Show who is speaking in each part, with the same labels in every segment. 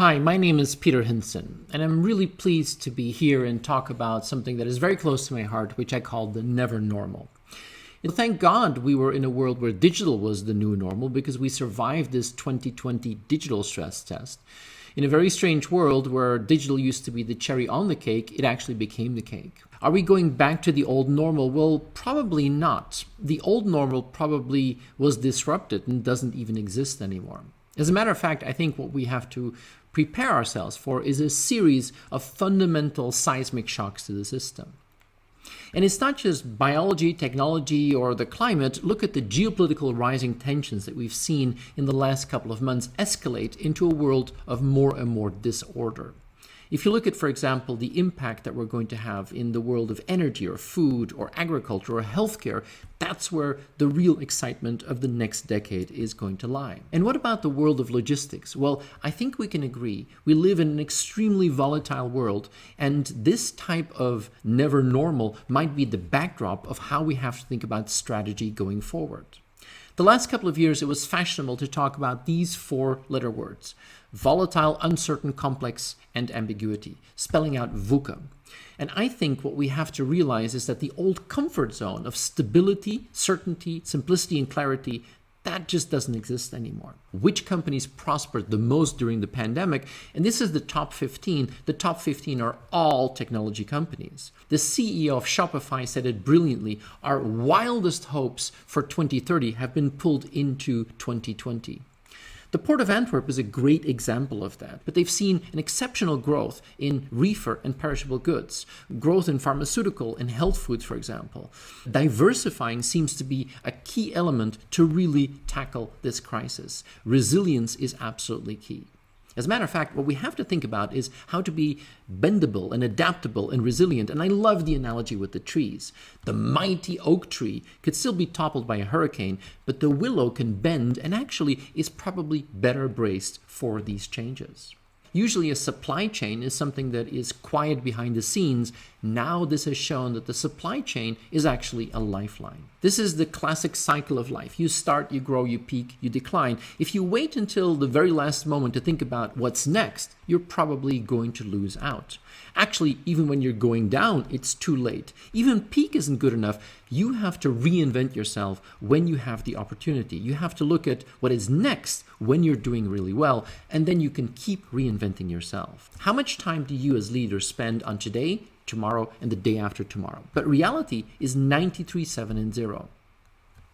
Speaker 1: Hi, my name is Peter Hinssen, and I'm really pleased to be here and talk about something that is very close to my heart, which I call the never normal. And thank God we were in a world where digital was the new normal, because we survived this 2020 digital stress test. In a very strange world where digital used to be the cherry on the cake, it actually became the cake. Are we going back to the old normal? Well, probably not. The old normal probably was disrupted and doesn't even exist anymore. As a matter of fact, I think what we have to prepare ourselves for is a series of fundamental seismic shocks to the system. And it's not just biology, technology, or the climate. Look at the geopolitical rising tensions that we've seen in the last couple of months escalate into a world of more and more disorder. If you look at, for example, the impact that we're going to have in the world of energy or food or agriculture or healthcare, that's where the real excitement of the next decade is going to lie. And what about the world of logistics? Well, I think we can agree we live in an extremely volatile world, and this type of never normal might be the backdrop of how we have to think about strategy going forward. The last couple of years, it was fashionable to talk about these four-letter words: volatile, uncertain, complex, and ambiguity, spelling out VUCA. And I think what we have to realize is that the old comfort zone of stability, certainty, simplicity, and clarity, that just doesn't exist anymore. Which companies prospered the most during the pandemic? And this is the top 15. The top 15 are all technology companies. The CEO of Shopify said it brilliantly: our wildest hopes for 2030 have been pulled into 2020. The Port of Antwerp is a great example of that, but they've seen an exceptional growth in reefer and perishable goods, growth in pharmaceutical and health foods, for example. Diversifying seems to be a key element to really tackle this crisis. Resilience is absolutely key. As a matter of fact, what we have to think about is how to be bendable and adaptable and resilient. And I love the analogy with the trees. The mighty oak tree could still be toppled by a hurricane, but the willow can bend and actually is probably better braced for these changes. Usually a supply chain is something that is quiet behind the scenes. Now this has shown that the supply chain is actually a lifeline. This is the classic cycle of life. You start, you grow, you peak, you decline. If you wait until the very last moment to think about what's next, you're probably going to lose out. Actually, even when you're going down, it's too late. Even peak isn't good enough. You have to reinvent yourself when you have the opportunity. You have to look at what is next when you're doing really well, and then you can keep reinventing yourself. How much time do you as leaders spend on today, tomorrow, and the day after tomorrow? But reality is 93, 7, and 0.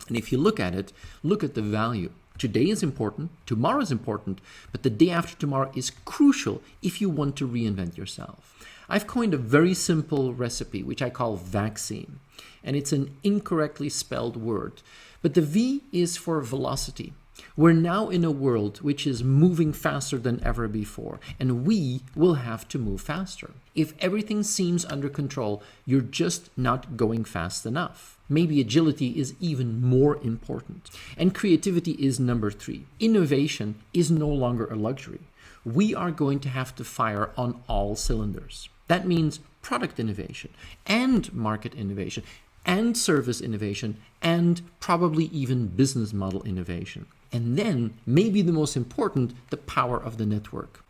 Speaker 1: And if you look at it, look at the value. Today is important, tomorrow is important, but the day after tomorrow is crucial if you want to reinvent yourself. I've coined a very simple recipe, which I call vaccine. And it's an incorrectly spelled word. But the V is for velocity. We're now in a world which is moving faster than ever before, and we will have to move faster. If everything seems under control, you're just not going fast enough. Maybe agility is even more important. And creativity is number 3. Innovation is no longer a luxury. We are going to have to fire on all cylinders. That means product innovation and market innovation and service innovation and probably even business model innovation. And then, maybe the most important, the power of the network.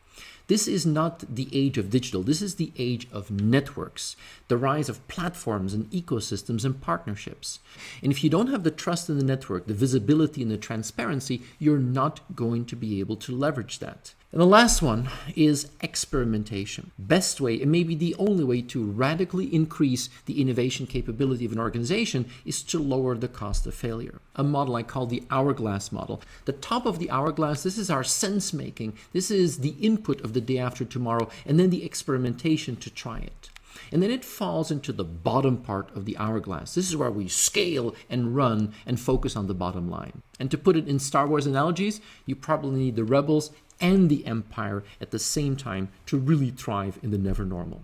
Speaker 1: This is not the age of digital. This is the age of networks, the rise of platforms and ecosystems and partnerships. And if you don't have the trust in the network, the visibility and the transparency, you're not going to be able to leverage that. And the last one is experimentation. Best way, and maybe the only way to radically increase the innovation capability of an organization is to lower the cost of failure. A model I call the hourglass model. The top of the hourglass, this is our sense making. This is the input of the day after tomorrow, and then the experimentation to try it. And then it falls into the bottom part of the hourglass. This is where we scale and run and focus on the bottom line. And to put it in Star Wars analogies, you probably need the rebels and the empire at the same time to really thrive in the never normal.